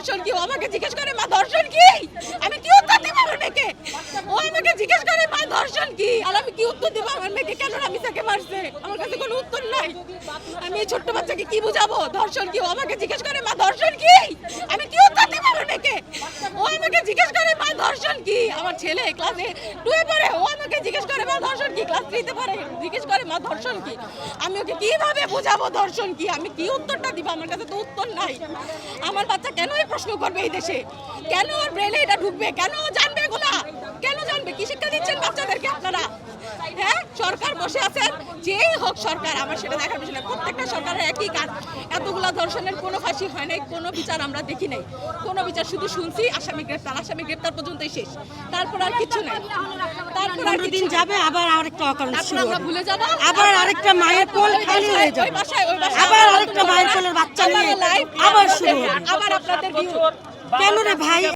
ধর্ষণ কি? ও আমাকে জিজ্ঞেস করে মা ধর্ষণ কি? আমি কি উত্তর দিব আমার মেয়েকে? ও আমাকে জিজ্ঞেস করে মা ধর্ষণ কি? আর আমি কি উত্তর দিব আমার মেয়েকে? কেন আমি তাকে মারছে? আমার কাছে কোনো উত্তর নাই। আমি এই ছোট্ট বাচ্চাকে কি বুঝাবো ধর্ষণ কি? ও আমাকে জিজ্ঞেস করে মা ধর্ষণ কি? আমি কি উত্তর দিব আমার মেয়েকে? ও আমাকে জিজ্ঞেস করে মা ধর্ষণ কি? আমার ছেলে ক্লাসে 2 এ পড়ে, ও আমাকে জিজ্ঞেস করে মা ধর্ষণ কি? ক্লাস 3 তে পড়ে, জিজ্ঞেস করে মা ধর্ষণ কি? আমি ওকে কিভাবে বুঝাবো ধর্ষণ কি? আমি কি উত্তরটা দিব? আমার কাছে তো উত্তর নাই। আমার বাচ্চা কেন এই প্রশ্ন করবে এই দেশে? কেন ওর ব্রেনে এটা ঢুকবে? কেন ও জানবে এগুলা? কেন জানবে? কি শিক্ষা দিচ্ছেন বাচ্চাদেরকে আপনারা? হ্যাঁ, সরকার বসে আছেন, যেই হোক সরকার, আমার সেটা দেখার বিষয় না। প্রত্যেকটা সরকারের একই কাজ। এতগুলা ধর্ষণের কোনো ফাঁসি হয় নাই, কোনো বিচার আমরা দেখি নাই, কোনো বিচার শুধু শুনছি আসামি গ্রেপ্তার পর্যন্তই শেষ। তারপর আর কিছু নাই। তারপর আর 15 দিন যাবে, আবার আরেকটা অকারণ তারপর শুরু আমরা হবে। ভুলে যাবো, আবার আরেকটা মায়ের কোল খালি হয়ে ওই যাবে, বাসায় আবার আরেকটা মায়ের কোলের বাচ্চা নিয়ে আবার শুরু হবে। আবার আপনাদের view। কেন রে ভাই?